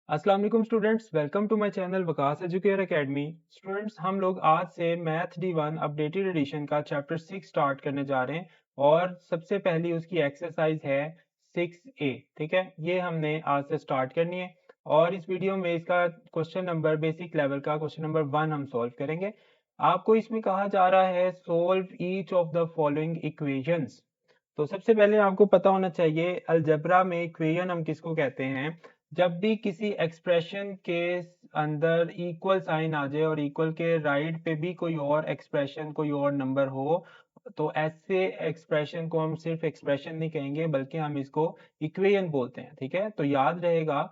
अस्सलाम वालेकुम students, welcome to my channel Waqas educator academy. Students, हम लोग आज से मैथ D1 अपडेटेड एडिशन का चैप्टर 6 स्टार्ट करने जा रहे हैं और सबसे पहली उसकी एक्सरसाइज है 6A। ठीक है, ये हमने आज से स्टार्ट करनी है और इस वीडियो में इसका क्वेश्चन नंबर बेसिक लेवल का क्वेश्चन नंबर 1 हम सॉल्व करेंगे। आपको इसमें कहा जा रहा है solve each of the following equations. तो सबसे पहले आपको पता होना चाहिए अलजेब्रा में इक्वेशन हम किसको कहते हैं। जब भी किसी एक्सप्रेशन के अंदर इक्वल साइन आ जाए और इक्वल के राइट पे भी कोई और एक्सप्रेशन कोई और नंबर हो, तो ऐसे एक्सप्रेशन को हम सिर्फ एक्सप्रेशन नहीं कहेंगे बल्कि हम इसको इक्वेशन बोलते हैं। ठीक है, तो याद रहेगा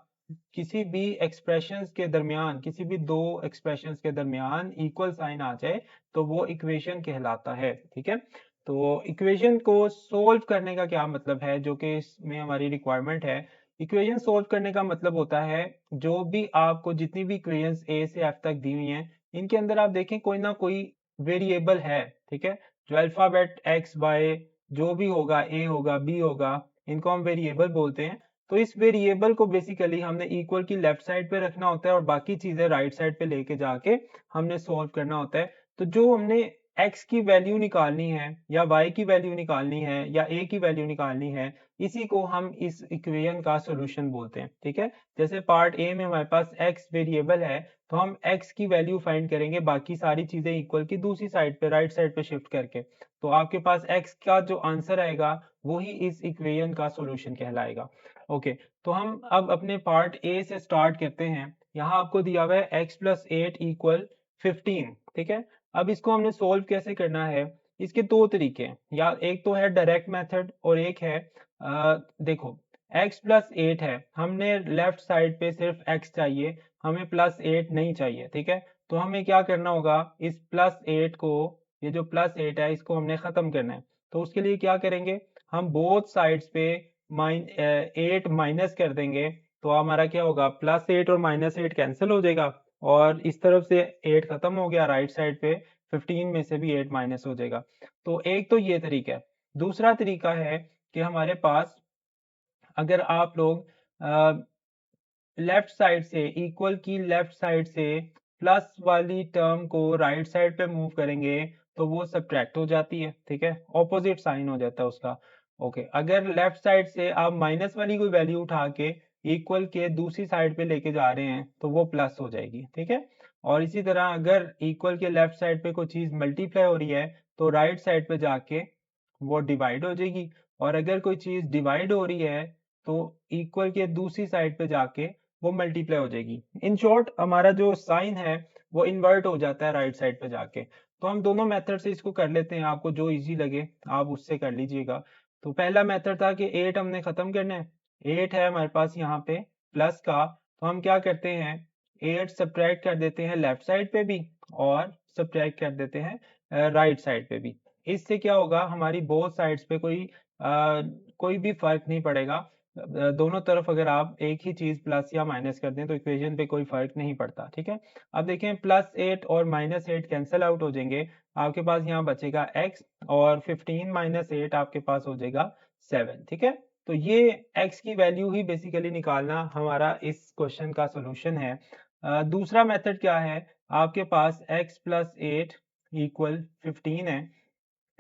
किसी भी एक्सप्रेशंस के दरमियान, किसी भी दो एक्सप्रेशंस के दरमियान इक्वल साइन आ जाए तो वो इक्वेशन कहलाता है। ठीक है, तो इक्वेशन को सोल्व करने का क्या मतलब है, जो कि इसमें हमारी रिक्वायरमेंट है। इक्वेशन सोल्व करने का मतलब होता है जो भी आपको जितनी भी इक्वेशंस ए से एफ तक दी हुई हैं, इनके अंदर आप देखें कोई ना कोई वेरिएबल है। ठीक है, जो अल्फाबेट एक्स वाई जो भी होगा, ए होगा बी होगा, इनको हम वेरिएबल बोलते हैं। तो इस वेरिएबल को बेसिकली हमने इक्वल की लेफ्ट साइड पे रखना होता है और बाकी चीजें राइट साइड पे लेके जाके हमने सोल्व करना होता है। तो जो हमने x की वैल्यू निकालनी है या y की वैल्यू निकालनी है या a की वैल्यू निकालनी है, इसी को हम इस इक्वेशन का सॉल्यूशन बोलते हैं। ठीक है, जैसे पार्ट ए में हमारे पास x वेरिएबल है तो हम x की वैल्यू फाइंड करेंगे बाकी सारी चीजें इक्वल की दूसरी साइड पे राइट साइड पे शिफ्ट करके। तो आपके पास x का जो आंसर आएगा वही इस इक्वेशन का सॉल्यूशन कहलाएगा। ओके, तो हम अब अपने पार्ट ए से स्टार्ट करते हैं। यहाँ आपको दिया हुआ है x+8 = 15। ठीक है, अब इसको हमने सोल्व कैसे करना है, इसके दो तरीके हैं। या एक तो है डायरेक्ट मेथड और एक है देखो x+8 है, हमने लेफ्ट साइड पे सिर्फ x चाहिए, हमें +8 नहीं चाहिए। ठीक है, तो हमें क्या करना होगा, इस +8 को, ये जो +8 है इसको हमने खत्म करना है। तो उसके लिए क्या करेंगे, हम बोथ साइड्स पे 8 माइनस कर देंगे। तो हमारा क्या होगा, +8 और -8 कैंसिल हो जाएगा और इस तरफ से 8 खत्म हो गया, राइट साइड पे 15 में से भी 8 माइनस हो जाएगा। तो एक तो ये तरीका है। दूसरा तरीका है कि हमारे पास अगर आप लोग लेफ्ट साइड से, इक्वल की लेफ्ट साइड से प्लस वाली टर्म को राइट साइड पे मूव करेंगे तो वो सब्ट्रैक्ट हो जाती है। ठीक है, ऑपोजिट साइन हो जाता है उसका। ओके, अगर लेफ्ट साइड से आप माइनस वाली कोई वैल्यू उठा के इक्वल के दूसरी साइड पे लेके जा रहे हैं तो वो प्लस हो जाएगी। ठीक है, और इसी तरह अगर इक्वल के लेफ्ट साइड पे कोई चीज मल्टीप्लाई हो रही है तो राइट साइड पे जाके वो डिवाइड हो जाएगी, और अगर कोई चीज डिवाइड हो रही है तो इक्वल के दूसरी साइड पे जाके वो मल्टीप्लाई हो जाएगी। इन शॉर्ट हमारा जो साइन है वो इन्वर्ट हो जाता है राइट साइड पे जाके। तो हम दोनों मेथड से इसको कर लेते हैं, आपको जो इजी लगे आप उससे कर लीजिएगा। तो पहला मेथड था कि 8 हमने खत्म करना है। 8 है हमारे पास यहाँ पे प्लस का, तो हम क्या करते हैं, 8 सब्ट्रैक्ट कर देते हैं लेफ्ट साइड पे भी और सब्ट्रैक्ट कर देते हैं राइट साइड पे भी। इससे क्या होगा, हमारी बोथ साइड्स पे कोई भी फर्क नहीं पड़ेगा। दोनों तरफ अगर आप एक ही चीज प्लस या माइनस कर दें तो इक्वेशन पे कोई फर्क नहीं पड़ता। ठीक है, अब देखें +8 और -8 कैंसिल आउट हो जाएंगे, आपके पास यहाँ बचेगा x और 15 - 8 आपके पास हो जाएगा 7। ठीक है, तो ये x की वैल्यू ही बेसिकली निकालना हमारा इस क्वेश्चन का सोल्यूशन है। दूसरा मेथड क्या है, आपके पास x+8 = 15 है।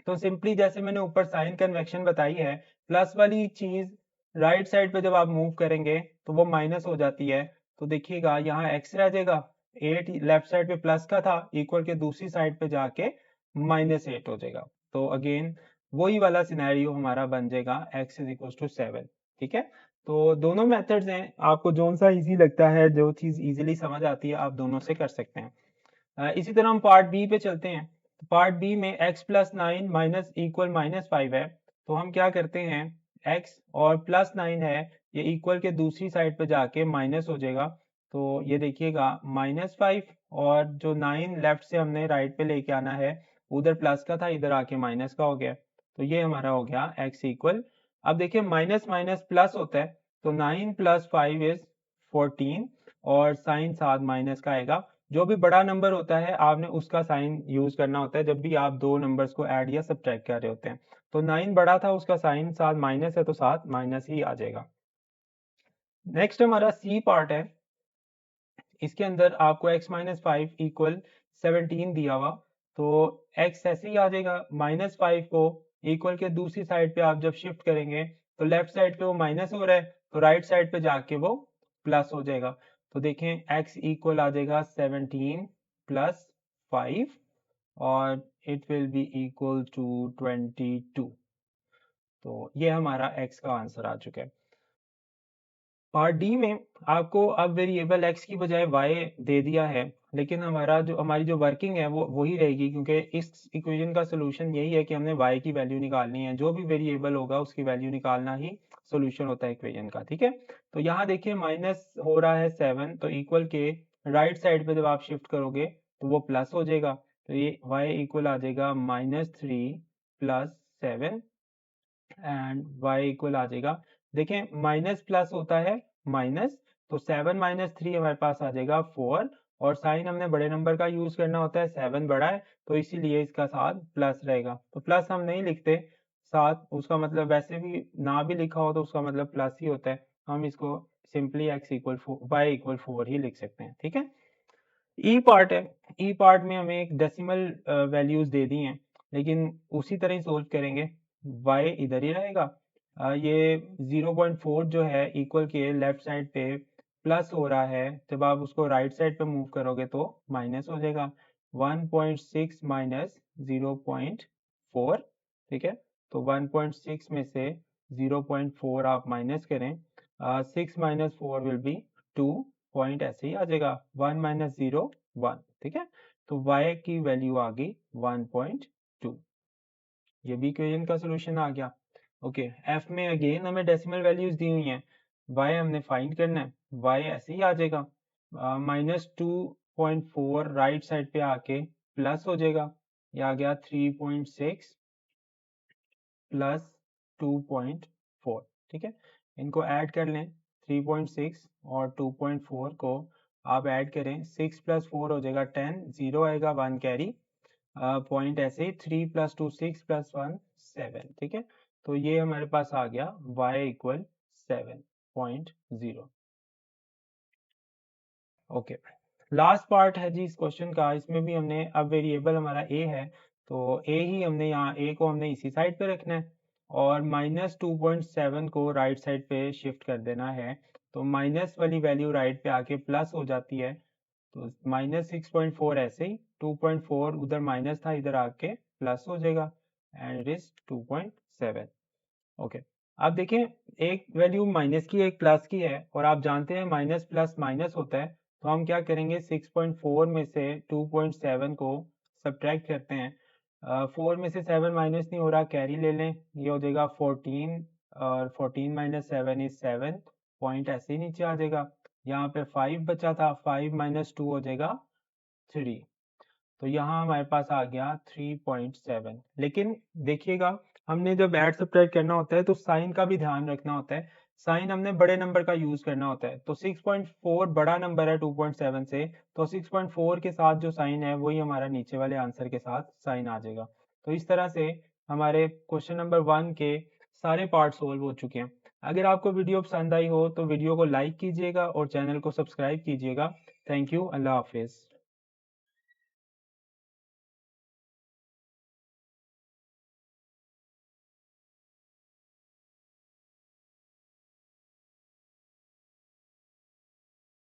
तो सिंपली जैसे मैंने ऊपर साइन कन्वेक्शन बताई है, प्लस वाली चीज राइट साइड पे जब आप मूव करेंगे तो वो माइनस हो जाती है। तो देखिएगा यहाँ x रह जाएगा, 8 लेफ्ट साइड पे प्लस का था, इक्वल के दूसरी साइड पे जाके -8 हो जाएगा। तो अगेन वही वाला सिनेरियो हमारा बन जाएगा x = 7। ठीक है, तो दोनों मेथड्स हैं, आपको जोन सा इजी लगता है, जो चीज इजीली समझ आती है आप दोनों से कर सकते हैं। इसी तरह हम पार्ट बी पे चलते हैं। तो पार्ट बी में x+9 माइनस इक्वल -5 है, तो हम क्या करते हैं, x और +9 है, ये इक्वल के दूसरी साइड पे जाके माइनस हो जाएगा। तो ये देखिएगा -5 और जो 9 लेफ्ट से हमने राइट पे लेके आना है, उधर प्लस का था इधर आके माइनस का हो गया। तो ये हमारा हो गया x इक्वल। अब देखिए माइनस माइनस प्लस होता है, तो 9 + 5 = 14 और साइन साथ माइनस का आएगा। जो भी बड़ा नंबर होता है आपने उसका साइन यूज करना होता है जब भी आप दो नंबर्स को ऐड या सब्ट्रैक्ट कर रहे होते हैं। तो 9 बड़ा था, उसका साइन साथ माइनस है तो साथ माइनस ही आ जाएगा। नेक्स्ट हमारा सी पार्ट है। इसके अंदर आपको x माइनस 5 इक्वल 17 दिया हुआ, तो x ऐसे ही आ जाएगा। -5 को इक्वल के दूसरी साइड पे आप जब शिफ्ट करेंगे तो लेफ्ट साइड पे वो माइनस हो रहा है, तो राइट साइड पे जाके वो प्लस हो जाएगा। तो देखें x इक्वल आ जाएगा 17 प्लस 5 और it will be equal to 22। तो ये हमारा x का आंसर आ चुका है। पार्ट डी में आपको अब वेरिएबल x की बजाय y दे दिया है, लेकिन हमारी जो वर्किंग है वो वही रहेगी, क्योंकि इस इक्वेशन का सोल्यूशन यही है कि हमने y की वैल्यू निकालनी है। जो भी वेरिएबल होगा उसकी वैल्यू निकालना ही सोल्यूशन होता है इक्वेशन का, ठीक है। तो यहाँ देखिए माइनस हो रहा है 7, तो इक्वल के राइट साइड पे जब आप शिफ्ट करोगे तो वो प्लस हो जाएगा। तो ये y इक्वल आ जाएगा -3 प्लस 7 एंड y इक्वल आ जाएगा। देखें माइनस प्लस होता है माइनस, तो 7 माइनस 3 हमारे पास आ जाएगा 4, और साइन हमने बड़े नंबर का यूज करना होता है, 7 बड़ा है तो इसीलिए इसका साथ प्लस रहेगा। तो प्लस हम नहीं लिखते साथ, उसका मतलब वैसे भी ना भी लिखा हो तो उसका मतलब प्लस ही होता है। हम इसको simply x equal y equal 4 ही लिख सकते हैं, ठीक है। ई पार्ट है, ई पार्ट में हमें एक डेसिमल वैल्यूज दे दी हैं, लेकिन उसी तरह ही सोल्व करेंगे। y इधर ही रहेगा। ये 0.4 जो है इक्वल के लेफ्ट साइड पे प्लस हो रहा है, जब आप उसको राइट साइड पे मूव करोगे तो माइनस हो जाएगा। 1.6 माइनस 0.4, ठीक है। तो 1.6 में से 0.4 आप माइनस करें, 6 माइनस 4 विल बी 2, पॉइंट ऐसे ही आ जाएगा 1 माइनस 0 1, ठीक है। तो y की वैल्यू आ गई 1.2। ये भी इक्वेशन का सोल्यूशन आ गया। ओके, f में अगेन हमें डेसिमल वैल्यूज दी हुई हैं, y हमने फाइंड करना है, y ऐसे ही आ जाएगा -2.4 राइट साइड पे आके प्लस हो जाएगा। ये आ गया 3.6 प्लस 2.4, ठीक है। इनको ऐड कर लें, 3.6 और 2.4 को आप ऐड करें, 6 प्लस 4 हो जाएगा 10, 0 आएगा 1 कैरी, पॉइंट ऐसे ही 3 प्लस 2 6 प्लस 1 7, ठीक है। तो ये हमारे पास आ गया y equal 7.0। Okay, last part है जी इस क्वेश्चन का। इसमें भी हमने अब वेरिएबल हमारा a है, तो a ही हमने यहाँ a को हमने इसी साइड पे रखना है और -2.7 को राइट साइड पे शिफ्ट कर देना है। तो माइनस वाली वैल्यू राइट पे आके प्लस हो जाती है, तो -6.4 ऐसे ही, 2.4 उधर माइनस था इधर आके प्लस हो जाएगा एंड इट इज 2.7। ओके, अब देखें एक वैल्यू माइनस की एक प्लस की है, और आप जानते हैं माइनस प्लस माइनस होता है, तो हम क्या करेंगे 6.4 में से 2.7 को सब्ट्रैक्ट करते हैं। 4 में से 7 माइनस नहीं हो रहा, कैरी ले लें, ये हो जाएगा 14, और 14 माइनस 7 इज 7, पॉइंट ऐसे ही नीचे आ जाएगा। यहाँ पे 5 बचा था, 5 माइनस 2 हो जाएगा 3, तो यहाँ हमारे पास आ गया 3.7। लेकिन देखिएगा हमने जब ऐड सब्ट्रैक्ट करना होता है तो साइन का भी ध्यान रखना होता है। साइन हमने बड़े नंबर का यूज करना होता है, तो 6.4 बड़ा नंबर है 2.7 से, तो 6.4 के साथ जो साइन है वही हमारा नीचे वाले आंसर के साथ साइन आ जाएगा। तो इस तरह से हमारे क्वेश्चन नंबर 1 के सारे पार्ट सोल्व हो चुके हैं। अगर आपको वीडियो पसंद आई हो तो वीडियो को लाइक कीजिएगा और चैनल को सब्सक्राइब कीजिएगा। Thank you, Allah Hafiz.